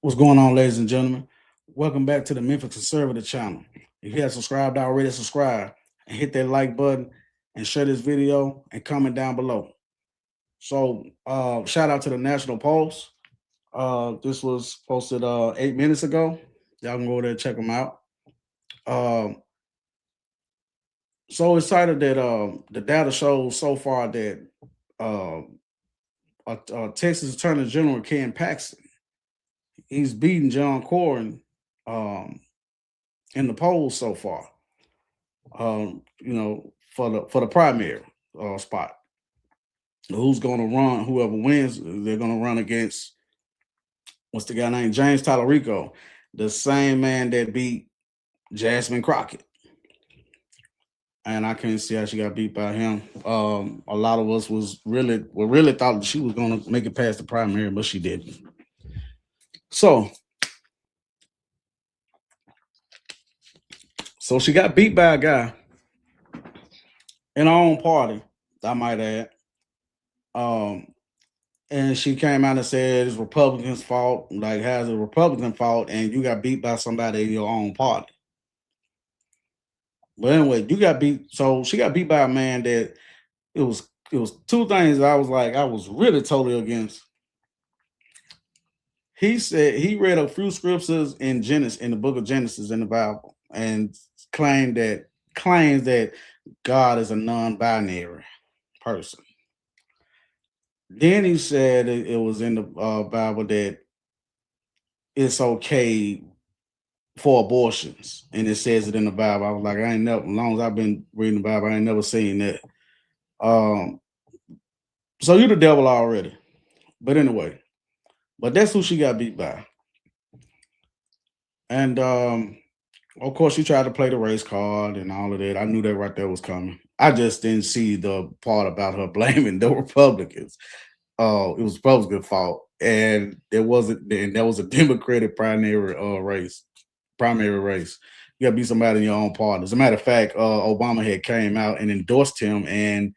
What's going on, ladies and gentlemen? Welcome back to the Memphis Conservative channel. If you have subscribed already, subscribe and hit that like button and share this video and comment down below. So, shout out to the National Post. This was posted 8 minutes ago. Y'all can go there and check them out. Um, so excited that the data shows so far that uh, Texas Attorney General Ken Paxton he's beating John Cornyn um, in the polls so far. For the primary spot. Who's going to run? Whoever wins, they're going to run against what's the guy named James Tallarico, the same man that beat Jasmine Crockett. And I can't see how she got beat by him. A lot of us really thought that she was going to make it past the primary, but she didn't. So she got beat by a guy in our own party, I might add. And she came out and said it's Republicans' fault. Like, how's it Republican fault? And you got beat by somebody in your own party. But anyway, you got beat. So she got beat by a man that it was two things I was really totally against. He said he read a few scriptures in the book of Genesis in the Bible, and claims that God is a non-binary person. Then he said it was in the Bible that it's okay for abortions, and it says it in the Bible. I was like, I ain't never, as long as I've been reading the Bible, I ain't never seen that. So you're the devil already. But anyway, that's who she got beat by. And of course, she tried to play the race card and all of that. I knew that right there was coming. I just didn't see the part about her blaming the Republicans. It was Republicans' fault, and there wasn't. And that was a Democratic primary race. You got to be somebody in your own party. As a matter of fact, Obama had came out and endorsed him and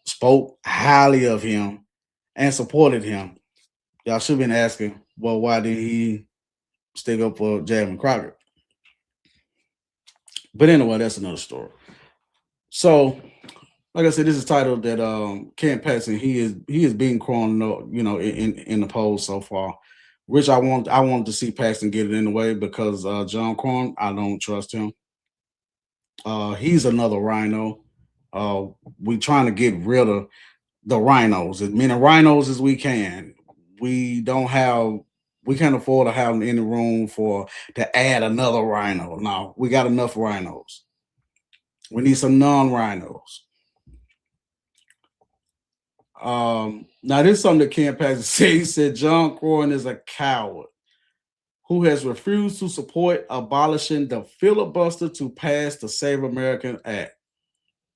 spoke highly of him and supported him. Y'all should have been asking, well, why did he stick up for Jasmine Crockett? But anyway, that's another story. So, like I said, this is titled that Ken Paxton, he is being crowned, in the polls so far. Which I want to see Paxton get it in the way because John Cornyn, I don't trust him. He's another rhino. We trying to get rid of the rhinos, as many rhinos as we can. We can't afford to have them in the room to add another rhino. No, we got enough rhinos. We need some non-rhinos. Now this is something that Ken Paxton said. He said John Cornyn is a coward who has refused to support abolishing the filibuster to pass the Save America Act.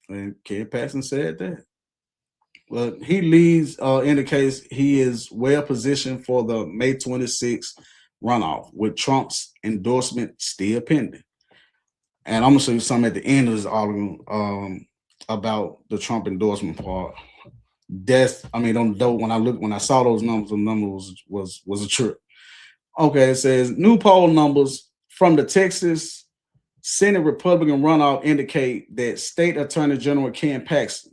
And Ken Paxton said that. Well, he leads indicates he is well positioned for the May 26th runoff with Trump's endorsement still pending. And I'm gonna show you something at the end of this article about the Trump endorsement part. When I saw those numbers, the number was a trip. Okay, it says new poll numbers from the Texas Senate Republican runoff indicate that State Attorney General Ken Paxton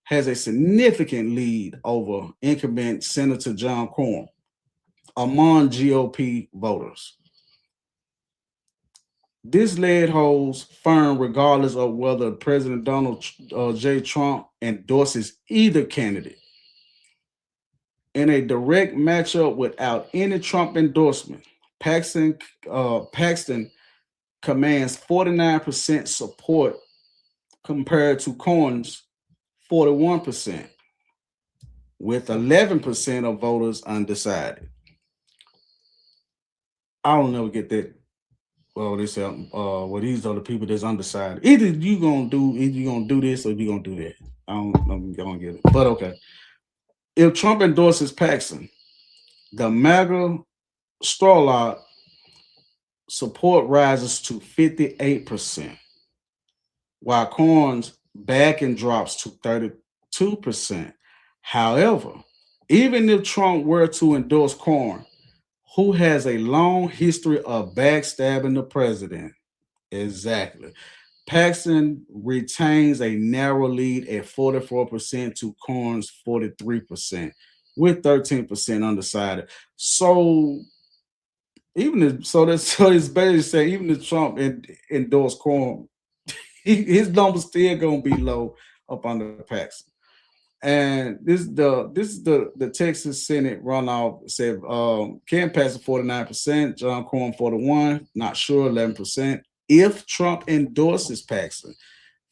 has a significant lead over incumbent Senator John Cornyn among GOP voters. This lead holds firm regardless of whether President Donald J. Trump endorses either candidate. In a direct matchup without any Trump endorsement, Paxton commands 49% support compared to Cornyn's 41%, with 11% of voters undecided. I don't never get that. Well, they say, these are the people that's undecided. Either you gonna do this or you gonna do that. I don't get it. But okay. If Trump endorses Paxton, the MAGA straw lot support rises to 58%, while Cornyn's backing drops to 32%. However, even if Trump were to endorse Cornyn, who has a long history of backstabbing the president. Exactly. Paxton retains a narrow lead at 44% to Cornyn's 43%, with 13% undecided. So so it's basically saying even if Trump endorsed Corn, his numbers still gonna be low up under Paxton. And this is the Texas Senate runoff said Ken Paxton 49%, John Corn 41, not sure 11%. If Trump endorses Paxton,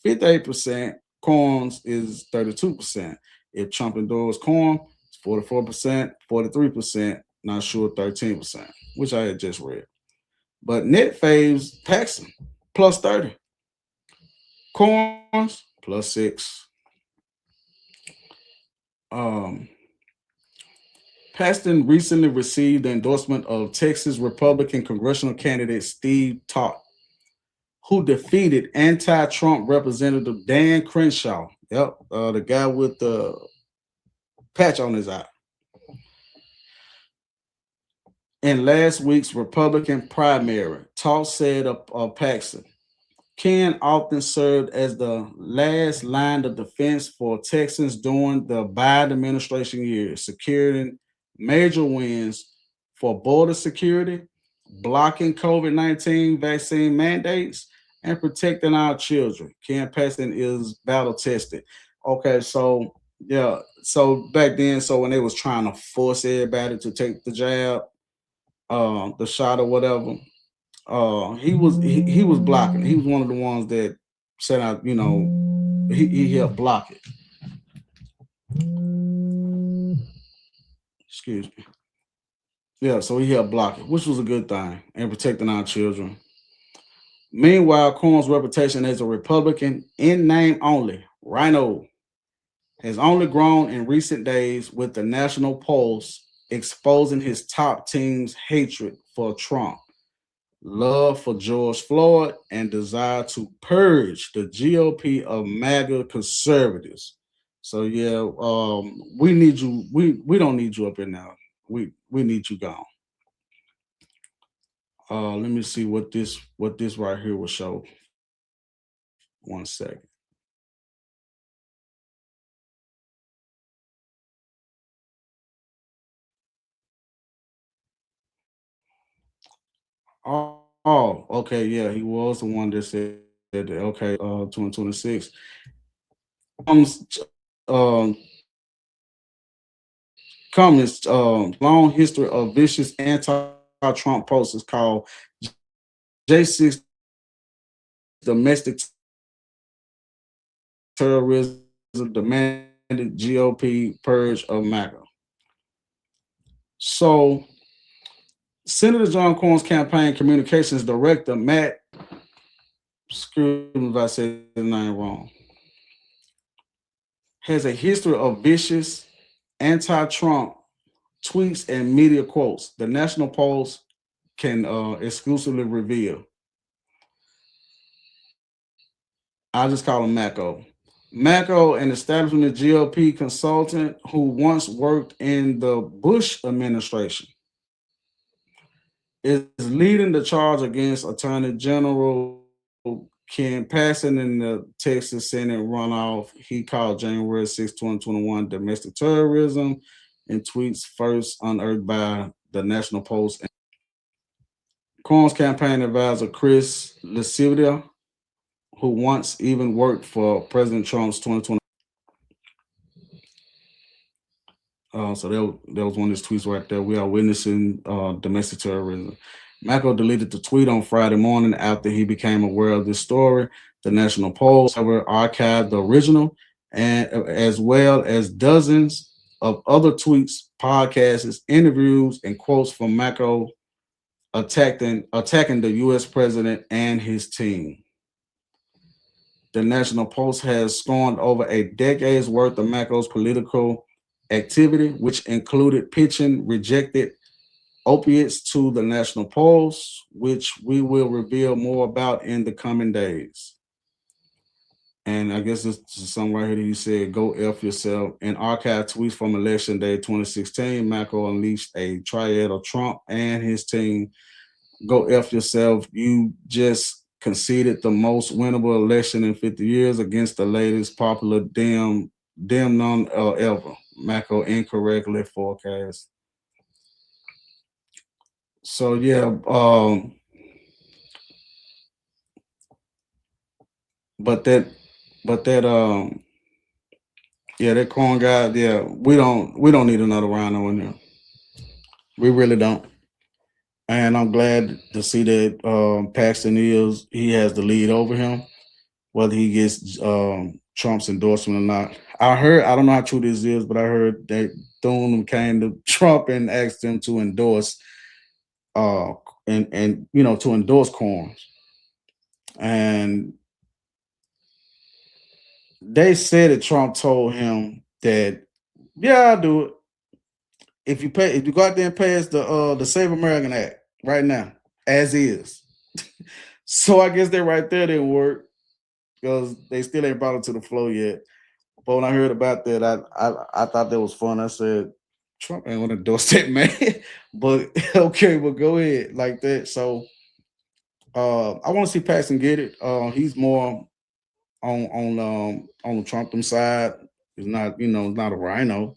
58%, Corns is 32%. If Trump endorses Corn, it's 44%, 43%, not sure 13%, which I had just read. But net faves Paxton plus 30. Corns plus 6. Um, Paxton recently received the endorsement of Texas Republican congressional candidate Steve Todd, who defeated anti-Trump Representative Dan Crenshaw. Yep, the guy with the patch on his eye. In last week's Republican primary, Todd said of Paxton, Ken often served as the last line of defense for Texans during the Biden administration years, securing major wins for border security, blocking COVID-19 vaccine mandates, and protecting our children. Ken Paxton is battle tested. Okay, so yeah, so back then, so when they was trying to force everybody to take the jab, the shot or whatever, he was blocking. He was one of the ones that said out, he helped block it. Excuse me. Yeah, so he helped block it, which was a good thing, and protecting our children. Meanwhile, Corn's reputation as a Republican in name only, Rhino, has only grown in recent days with the national polls exposing his top team's hatred for Trump, love for George Floyd, and desire to purge the GOP of MAGA conservatives. So yeah, we need you. We don't need you up in now. We need you gone. Let me see what this right here will show. One second. Okay, yeah, he was the one that said that. Okay, 2026 comes um comes long history of vicious anti-Trump posters called J6 domestic terrorism demanded GOP purge of MAGA. So Senator John Cornyn's campaign communications director, Matt, excuse me if I said his name wrong, has a history of vicious anti-Trump tweets and media quotes. The National Post can exclusively reveal. I'll just call him Mako. Mako, an establishment GOP consultant who once worked in the Bush administration, is leading the charge against Attorney General Ken Paxton in the Texas Senate runoff. He called January 6, 2021 domestic terrorism in tweets first unearthed by the National Post. Corn's campaign advisor Chris Lasidia, who once even worked for President Trump's 2020. So that was one of his tweets right there. We are witnessing domestic terrorism. Mako deleted the tweet on Friday morning after he became aware of this story. The National Post, however, archived the original, and as well as dozens of other tweets, podcasts, interviews, and quotes from Mako attacking the U.S. president and his team. The National Post has scorned over a decade's worth of Mako's political activity, which included pitching rejected opiates to the National Post, which we will reveal more about in the coming days. And I guess this is something right here that you said, go F yourself. In archive tweets from election day 2016, Macro unleashed a triad of Trump and his team. Go F yourself. You just conceded the most winnable election in 50 years against the latest popular damn none ever. Macro incorrectly forecast. So yeah, but that but that yeah, that corn guy, yeah, we don't need another rhino in there. We really don't. And I'm glad to see that Paxton he has the lead over him, whether he gets Trump's endorsement or not. I don't know how true this is, but I heard that Thune came to Trump and asked him to endorse uh and to endorse Corn. And they said that Trump told him that, yeah, I'll do it. If you go out there and pass the Save American Act right now, as is. So I guess that right there didn't work because they still ain't brought it to the floor yet. But when I heard about that, I thought that was fun. I said, Trump ain't gonna endorse that man. But okay, well go ahead like that. So I want to see Paxton get it. He's more on the Trump side. He's not, not a rhino.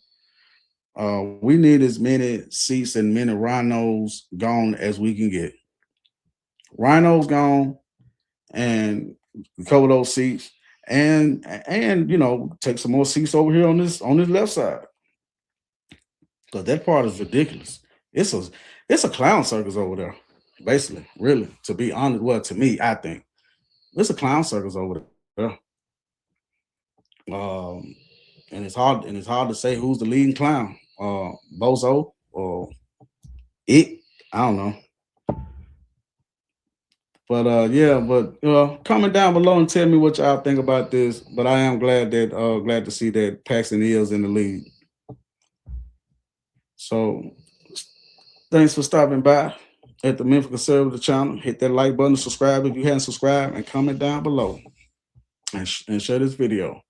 We need as many seats and many rhinos gone as we can get. Rhinos gone and cover those seats and take some more seats over here on this left side because that part is ridiculous. It's a clown circus over there, basically. Really, to be honest, well, to me, I think it's a clown circus over there. Um, and it's hard to say who's the leading clown. Bozo or it. I don't know. But yeah, but comment down below and tell me what y'all think about this. But I am glad to see that Paxton is in the lead. So thanks for stopping by at the Memphis Conservative channel. Hit that like button, subscribe if you haven't subscribed, and comment down below and share this video.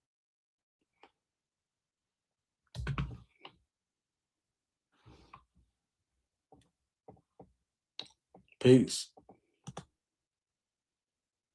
Peace.